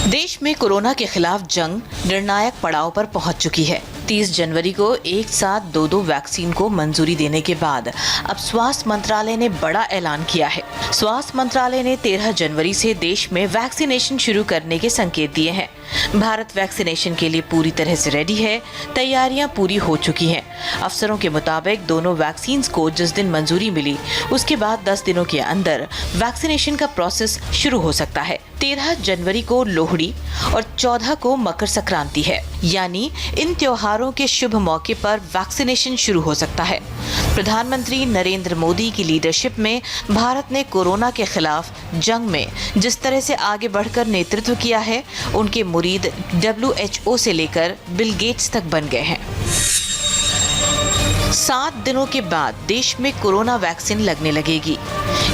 देश में कोरोना के खिलाफ जंग निर्णायक पड़ाव पर पहुंच चुकी है। 30 जनवरी को एक साथ दो वैक्सीन को मंजूरी देने के बाद अब स्वास्थ्य मंत्रालय ने बड़ा ऐलान किया है। स्वास्थ्य मंत्रालय ने 13 जनवरी से देश में वैक्सीनेशन शुरू करने के संकेत दिए हैं। भारत वैक्सीनेशन के लिए पूरी तरह से रेडी है, तैयारियां पूरी हो चुकी हैं। अफसरों के मुताबिक दोनों वैक्सीन को जिस दिन मंजूरी मिली उसके बाद 10 दिनों के अंदर वैक्सीनेशन का प्रोसेस शुरू हो सकता है। 13 जनवरी को लोहड़ी और 14 को मकर संक्रांति है, यानी इन त्योहारों के शुभ मौके पर वैक्सीनेशन शुरू हो सकता है। प्रधानमंत्री नरेंद्र मोदी की लीडरशिप में भारत ने कोरोना के खिलाफ जंग में जिस तरह से आगे बढ़कर नेतृत्व किया है, उनके मुरीद WHO से लेकर बिल गेट्स तक बन गए हैं। 7 दिनों के बाद देश में कोरोना वैक्सीन लगने लगेगी।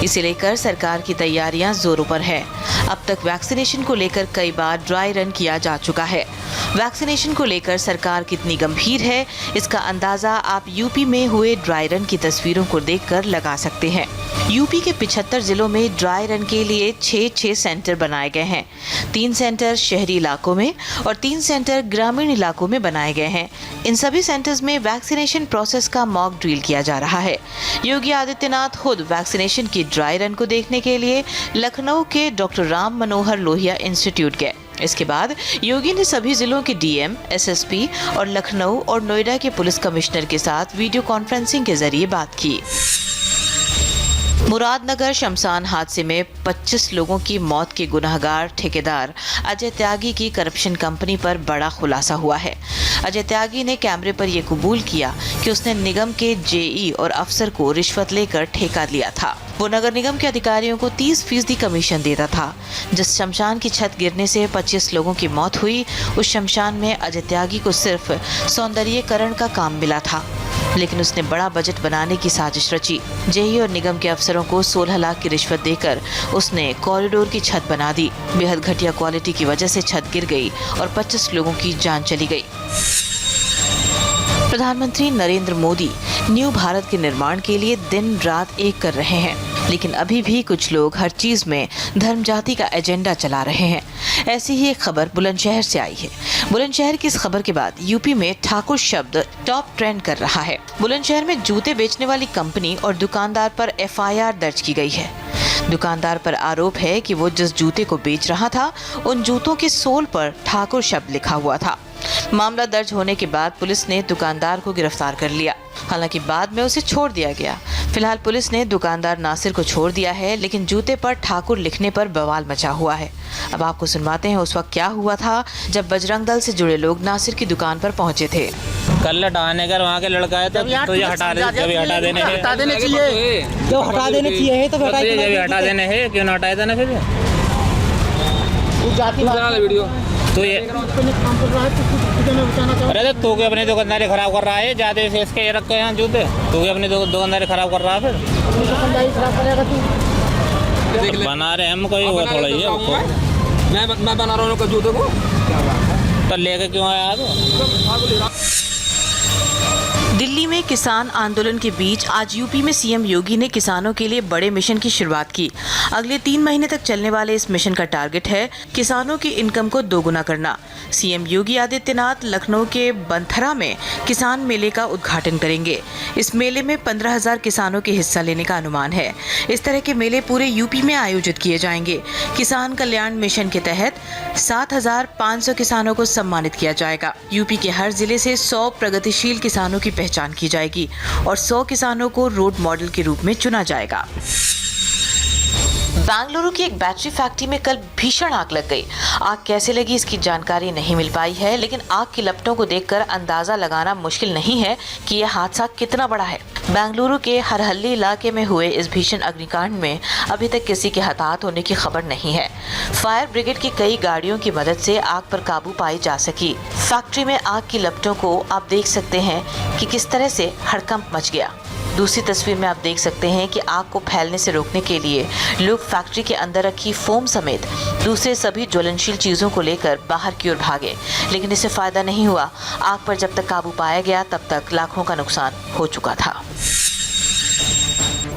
इसे लेकर सरकार की तैयारियां जोरों पर है। अब तक वैक्सीनेशन को लेकर कई बार ड्राई रन किया जा चुका है। वैक्सीनेशन को लेकर सरकार कितनी गंभीर है, इसका अंदाजा आप यूपी में हुए ड्राई रन की तस्वीरों को देखकर लगा सकते हैं। यूपी के 75 जिलों में ड्राई रन के लिए 6 सेंटर बनाए गए हैं। 3 सेंटर शहरी इलाकों में और 3 सेंटर ग्रामीण इलाकों में बनाए गए हैं। इन सभी सेंटर्स में वैक्सीनेशन प्रोसेस का मॉक ड्रिल किया जा रहा है। योगी आदित्यनाथ खुद वैक्सीनेशन की ड्राई रन को देखने के लिए लखनऊ के डॉक्टर राम मनोहर लोहिया इंस्टीट्यूट गए। इसके बाद योगी ने सभी जिलों के DM, SSP और लखनऊ और नोएडा के पुलिस कमिश्नर के साथ वीडियो कॉन्फ्रेंसिंग के जरिए बात की। मुरादनगर शमशान हादसे में 25 लोगों की मौत के गुनहगार ठेकेदार अजय त्यागी की करप्शन कंपनी पर बड़ा खुलासा हुआ है। अजय त्यागी ने कैमरे पर यह कबूल किया कि उसने निगम के JE और अफसर को रिश्वत लेकर ठेका लिया था। वो नगर निगम के अधिकारियों को 30% कमीशन देता था। जिस शमशान की छत गिरने से 25 लोगों की मौत हुई, उस शमशान में अजय त्यागी को सिर्फ सौंदर्यीकरण का काम मिला था, लेकिन उसने बड़ा बजट बनाने की साजिश रची। JE और निगम के अफसरों को 16 लाख की रिश्वत देकर उसने कॉरिडोर की छत बना दी। बेहद घटिया क्वालिटी की वजह से छत गिर गई और 25 लोगों की जान चली गई। प्रधानमंत्री नरेंद्र मोदी न्यू भारत के निर्माण के लिए दिन रात एक कर रहे हैं, लेकिन अभी भी कुछ लोग हर चीज में धर्म जाति का एजेंडा चला रहे हैं। ऐसी ही एक खबर बुलंदशहर से आई है। बुलंदशहर की इस खबर के बाद यूपी में ठाकुर शब्द टॉप ट्रेंड कर रहा है। बुलंदशहर में जूते बेचने वाली कंपनी और दुकानदार पर FIR दर्ज की गई है। दुकानदार पर आरोप है कि वो जिस जूते को बेच रहा था, उन जूतों के सोल पर ठाकुर शब्द लिखा हुआ था। मामला दर्ज होने के बाद पुलिस ने दुकानदार को गिरफ्तार कर लिया। हालांकि बाद में उसे छोड़ दिया गया। फिलहाल पुलिस ने दुकानदार नासिर को छोड़ दिया है, लेकिन जूते पर ठाकुर लिखने पर बवाल मचा हुआ है। अब आपको सुनवाते हैं उस वक्त क्या हुआ था जब बजरंग दल से जुड़े लोग नासिर की दुकान पर पहुंचे थे। कल हटाने का वहाँ के लड़का है तो ये हटा देने चाहिए, जो हटा देने चाहिए तो हटा देने है, क्यों ना हटाए थे ना फिर वीडियो तो ये अरे तू के अपनी दुकानदारी खराब कर रहा है, ज्यादा से इसके रख के यहाँ जूते तू के अपनी दुकानदारी खराब कर रहा है। फिर बना रहे हम कोई वो थोड़ा ही है, मैं बना रहा हूँ जूते को तो लेके क्यों आया आप? दिल्ली में किसान आंदोलन के बीच आज यूपी में CM योगी ने किसानों के लिए बड़े मिशन की शुरुआत की। अगले 3 महीने तक चलने वाले इस मिशन का टारगेट है किसानों की इनकम को दोगुना करना। CM योगी आदित्यनाथ लखनऊ के बनथरा में किसान मेले का उद्घाटन करेंगे। इस मेले में 15,000 किसानों के हिस्सा लेने का अनुमान है। इस तरह के मेले पूरे यूपी में आयोजित किए जाएंगे। किसान कल्याण मिशन के तहत 7,500 किसानों को सम्मानित किया जाएगा। यूपी के हर जिले से 100 प्रगतिशील किसानों की पहचान की जाएगी और 100 किसानों को रोल मॉडल के रूप में चुना जाएगा। बेंगलुरु की एक बैटरी फैक्ट्री में कल भीषण आग लग गई। आग कैसे लगी इसकी जानकारी नहीं मिल पाई है, लेकिन आग की लपटों को देखकर अंदाजा लगाना मुश्किल नहीं है कि यह हादसा कितना बड़ा है। बेंगलुरु के हरहल्ली इलाके में हुए इस भीषण अग्निकांड में अभी तक किसी के हताहत होने की खबर नहीं है। फायर ब्रिगेड की कई गाड़ियों की मदद से आग पर काबू पाई जा सकी। फैक्ट्री में आग की लपटों को आप देख सकते हैं कि किस तरह से हड़कंप मच गया। दूसरी तस्वीर में आप देख सकते हैं कि आग को फैलने से रोकने के लिए लोग फैक्ट्री के अंदर रखी फोम समेत दूसरे सभी ज्वलनशील चीजों को लेकर बाहर की ओर भागे, लेकिन इससे फायदा नहीं हुआ। आग पर जब तक काबू पाया गया तब तक लाखों का नुकसान हो चुका था।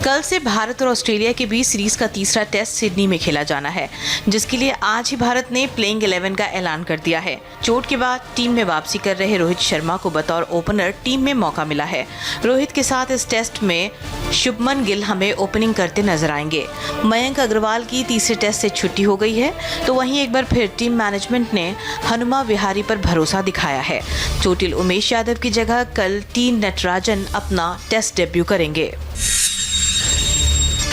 कल से भारत और ऑस्ट्रेलिया के बीच सीरीज का तीसरा टेस्ट सिडनी में खेला जाना है, जिसके लिए आज ही भारत ने प्लेइंग 11 का ऐलान कर दिया है। चोट के बाद टीम में वापसी कर रहे रोहित शर्मा को बतौर ओपनर टीम में मौका मिला है। रोहित के साथ इस टेस्ट में शुभमन गिल हमें ओपनिंग करते नजर आएंगे। मयंक अग्रवाल की तीसरे टेस्ट से छुट्टी हो गई है, तो वहीं एक बार फिर टीम मैनेजमेंट ने हनुमा विहारी पर भरोसा दिखाया है। चोटिल उमेश यादव की जगह कल टी नटराजन अपना टेस्ट डेब्यू करेंगे।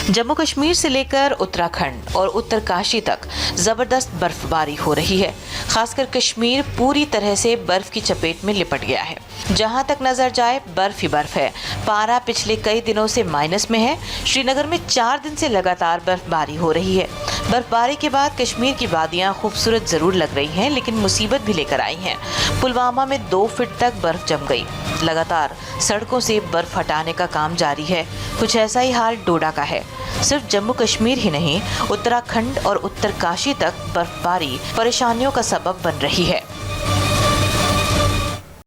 जम्मू कश्मीर से लेकर उत्तराखंड और उत्तरकाशी तक जबरदस्त बर्फबारी हो रही है। खासकर कश्मीर पूरी तरह से बर्फ की चपेट में लिपट गया है। जहां तक नजर जाए बर्फ ही बर्फ है। पारा पिछले कई दिनों से माइनस में है। श्रीनगर में 4 दिन से लगातार बर्फबारी हो रही है। बर्फबारी के बाद कश्मीर की वादियां खूबसूरत जरूर लग रही हैं, लेकिन मुसीबत भी लेकर आई हैं। पुलवामा में 2 फीट तक बर्फ जम गई। लगातार सड़कों से बर्फ हटाने का काम जारी है। कुछ ऐसा ही हाल डोडा का है। सिर्फ जम्मू कश्मीर ही नहीं, उत्तराखंड और उत्तरकाशी तक बर्फबारी परेशानियों का सबब बन रही है।